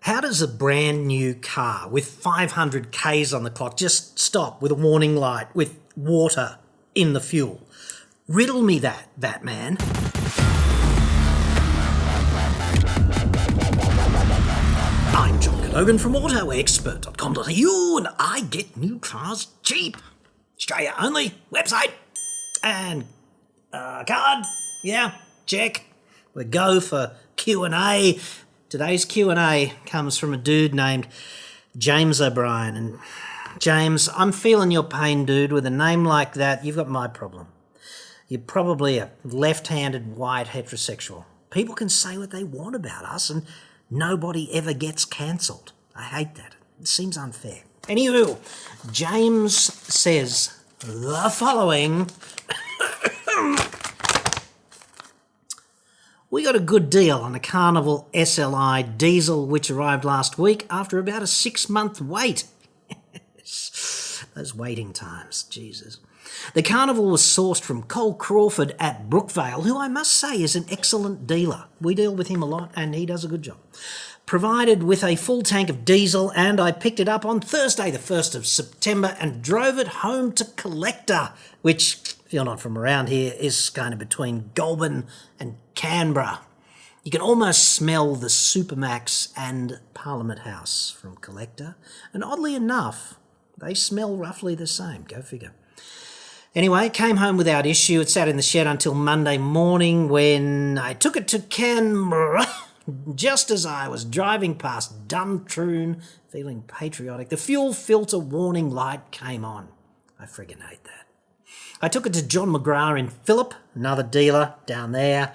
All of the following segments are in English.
How does a brand new car with 500 Ks on the clock just stop with a warning light with water in the fuel? Riddle me that, Batman. I'm John Cadogan from AutoExpert.com.au and I get new cars cheap. Australia only, website. And card, yeah, check. We go for Q&A. Today's Q&A comes from a dude named James O'Brien. And James, I'm feeling your pain, dude. With a name like that, you've got my problem. You're probably a left-handed white heterosexual. People can say what they want about us and nobody ever gets cancelled. I hate that. It seems unfair. Anywho, James says the following. We got a good deal on a Carnival SLI diesel which arrived last week after about a 6-month wait. Those waiting times, Jesus. The Carnival was sourced from Cole Crawford at Brookvale, who I must say is an excellent dealer. We deal with him a lot and he does a good job. Provided with a full tank of diesel, and I picked it up on Thursday the 1st of September and drove it home to Collector, which, if you're not from around here, is kind of between Goulburn and Canberra. You can almost smell the Supermax and Parliament House from Collector, and oddly enough, they smell roughly the same. Go figure. Anyway, came home without issue. It sat in the shed until Monday morning when I took it to Canberra. Just as I was driving past Duntroon, feeling patriotic, the fuel filter warning light came on. I friggin' hate that. I took it to John McGrath in Phillip, another dealer down there,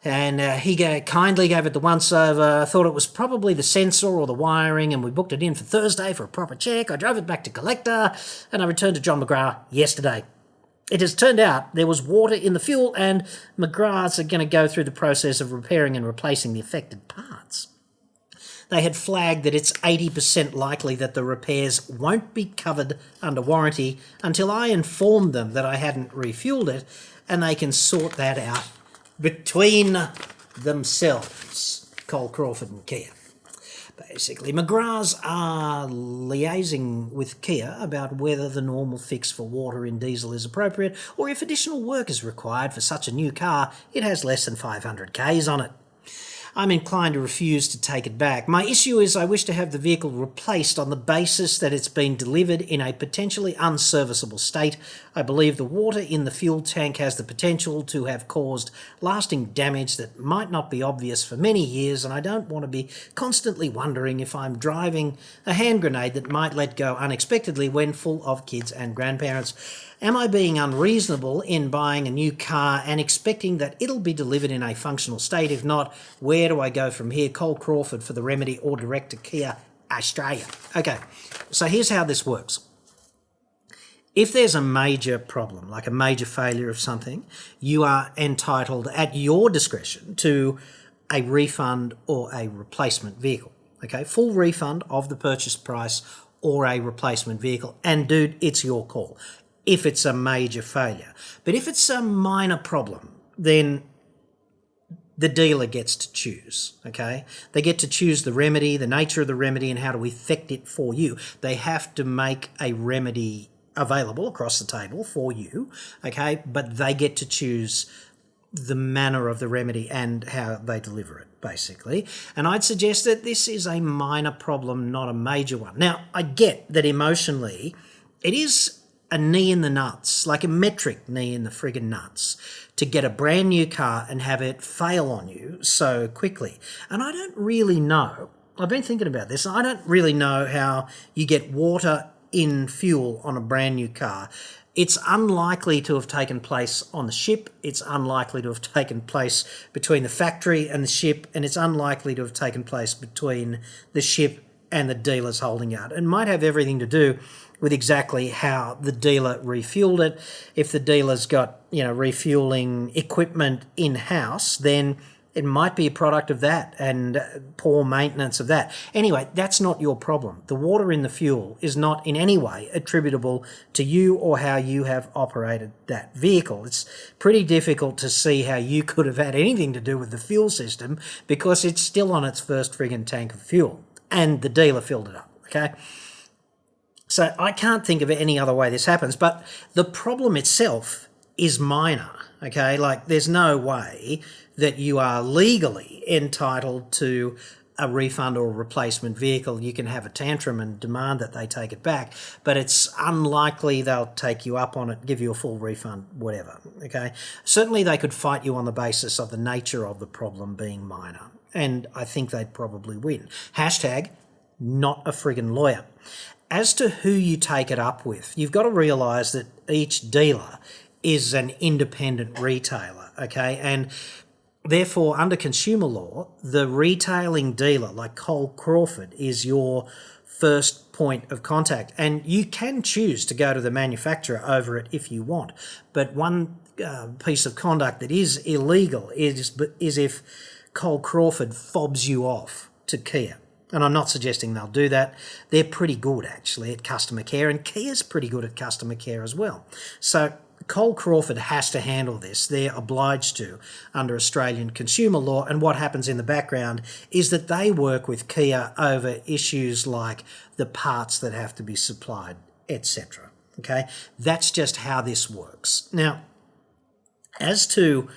and he kindly gave it the once-over. I thought it was probably the sensor or the wiring, and we booked it in for Thursday for a proper check. I drove it back to Collector, and I returned to John McGrath yesterday. It has turned out there was water in the fuel, and McGraths are going to go through the process of repairing and replacing the affected parts. They had flagged that it's 80% likely that the repairs won't be covered under warranty until I informed them that I hadn't refueled it, and they can sort that out between themselves, Cole Crawford and Kia. Basically, McGraths are liaising with Kia about whether the normal fix for water in diesel is appropriate or if additional work is required for such a new car. It has less than 500 Ks on it. I'm inclined to refuse to take it back. My issue is I wish to have the vehicle replaced on the basis that it's been delivered in a potentially unserviceable state. I believe the water in the fuel tank has the potential to have caused lasting damage that might not be obvious for many years, and I don't want to be constantly wondering if I'm driving a hand grenade that might let go unexpectedly when full of kids and grandparents. Am I being unreasonable in buying a new car and expecting that it'll be delivered in a functional state? If not, where do I go from here? Cole Crawford for the remedy or direct to Kia Australia. Okay, so here's how this works. If there's a major problem, like a major failure of something, you are entitled at your discretion to a refund or a replacement vehicle. Okay, full refund of the purchase price or a replacement vehicle. And dude, it's your call if it's a major failure. But if it's a minor problem, then the dealer gets to choose, okay? They get to choose the remedy, the nature of the remedy, and how to effect it for you. They have to make a remedy available across the table for you, okay? But they get to choose the manner of the remedy and how they deliver it, basically. And I'd suggest that this is a minor problem, not a major one. Now, I get that emotionally it is a knee in the nuts, like a metric knee in the friggin' nuts, to get a brand new car and have it fail on you so quickly. And I don't really know, I've been thinking about this, I don't really know how you get water in fuel on a brand new car. It's unlikely to have taken place on the ship, it's unlikely to have taken place between the factory and the ship, and it's unlikely to have taken place between the ship and the dealer's holding yard. It might have everything to do with exactly how the dealer refueled it. If the dealer's got, refueling equipment in-house, then it might be a product of that and poor maintenance of that. Anyway, that's not your problem. The water in the fuel is not in any way attributable to you or how you have operated that vehicle. It's pretty difficult to see how you could have had anything to do with the fuel system because it's still on its first friggin' tank of fuel. and the dealer filled it up, okay? So I can't think of any other way this happens, but the problem itself is minor, okay? Like, there's no way that you are legally entitled to a refund or a replacement vehicle. You can have a tantrum and demand that they take it back, but it's unlikely they'll take you up on it, give you a full refund, whatever, okay? Certainly they could fight you on the basis of the nature of the problem being minor, and I think they'd probably win. Hashtag not a friggin' lawyer. As to who you take it up with, you've got to realise that each dealer is an independent retailer, okay? And therefore, under consumer law, the retailing dealer, like Cole Crawford, is your first point of contact. And you can choose to go to the manufacturer over it if you want. But one piece of conduct that is illegal is if Cole Crawford fobs you off to Kia. And I'm not suggesting they'll do that. They're pretty good, actually, at customer care, and Kia's pretty good at customer care as well. So Cole Crawford has to handle this. They're obliged to under Australian consumer law, and what happens in the background is that they work with Kia over issues like the parts that have to be supplied, etc. Okay, that's just how this works. Now, as to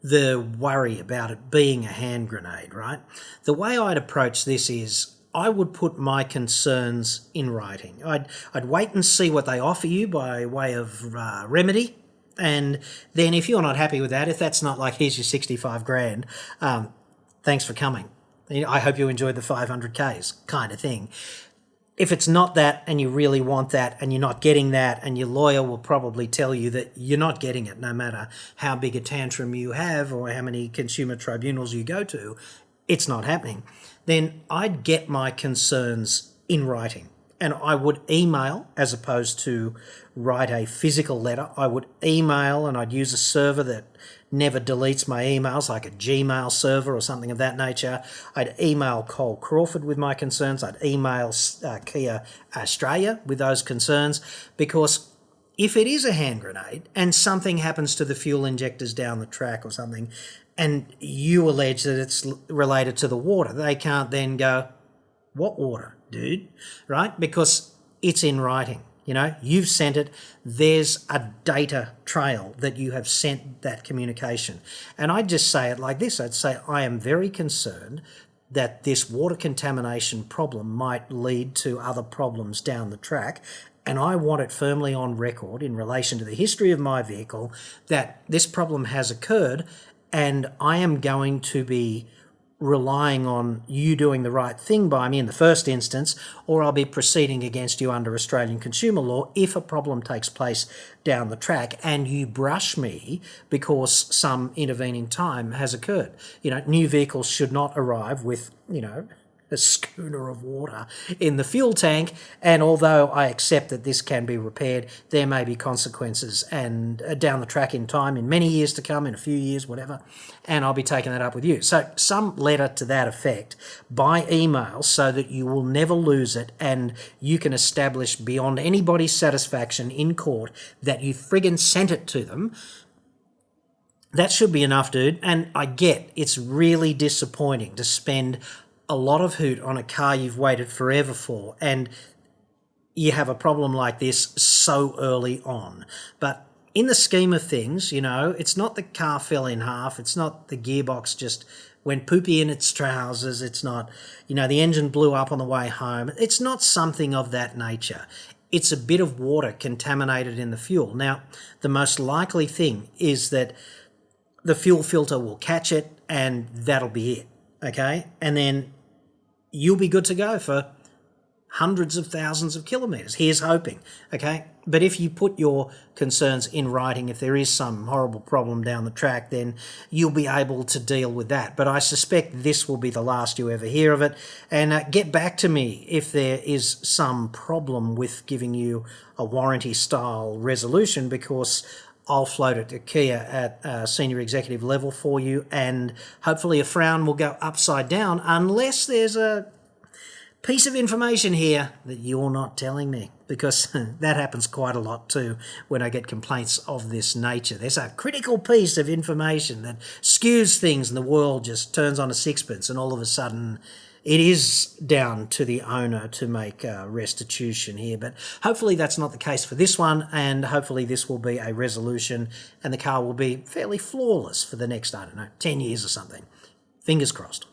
the worry about it being a hand grenade, right? The way I'd approach this is I would put my concerns in writing. I'd wait and see what they offer you by way of remedy, and then if you're not happy with that, if that's not like, here's your 65 grand, thanks for coming, I hope you enjoyed the 500Ks kind of thing. If it's not that and you really want that and you're not getting that, and your lawyer will probably tell you that you're not getting it no matter how big a tantrum you have or how many consumer tribunals you go to, it's not happening, then I'd get my concerns in writing. And I would email as opposed to write a physical letter. I would email, and I'd use a server that never deletes my emails, like a Gmail server or something of that nature. I'd email Cole Crawford with my concerns. I'd email Kia Australia with those concerns, because if it is a hand grenade and something happens to the fuel injectors down the track or something, and you allege that it's related to the water, they can't then go, what water, dude? Right? Because it's in writing. You know, you've sent it. There's a data trail that you have sent that communication. And I'd just say it like this. I'd say, I am very concerned that this water contamination problem might lead to other problems down the track. And I want it firmly on record in relation to the history of my vehicle that this problem has occurred, and I am going to be relying on you doing the right thing by me in the first instance, or I'll be proceeding against you under Australian consumer law if a problem takes place down the track and you brush me because some intervening time has occurred. You know, new vehicles should not arrive with, you know, a schooner of water in the fuel tank, and although I accept that this can be repaired, there may be consequences and down the track in time, in many years to come, in a few years, whatever, and I'll be taking that up with you. So some letter to that effect by email so that you will never lose it, and you can establish beyond anybody's satisfaction in court that you friggin' sent it to them. That should be enough, dude. And I get it's really disappointing to spend a lot of hoot on a car you've waited forever for, and you have a problem like this so early on. But in the scheme of things, you know, it's not the car fell in half, it's not the gearbox just went poopy in its trousers, it's not, you know, the engine blew up on the way home. It's not something of that nature. It's a bit of water contaminated in the fuel. Now, the most likely thing is that the fuel filter will catch it and that'll be it. Okay, and then you'll be good to go for hundreds of thousands of kilometres. Here's hoping, okay? But if you put your concerns in writing, if there is some horrible problem down the track, then you'll be able to deal with that. But I suspect this will be the last you ever hear of it. And get back to me if there is some problem with giving you a warranty-style resolution, because I'll float it to Kia at senior executive level for you, and hopefully a frown will go upside down unless there's a piece of information here that you're not telling me, because that happens quite a lot too when I get complaints of this nature. There's a critical piece of information that skews things and the world just turns on a sixpence, and all of a sudden it is down to the owner to make restitution here, but hopefully that's not the case for this one, and hopefully this will be a resolution and the car will be fairly flawless for the next, I don't know, 10 years or something. Fingers crossed.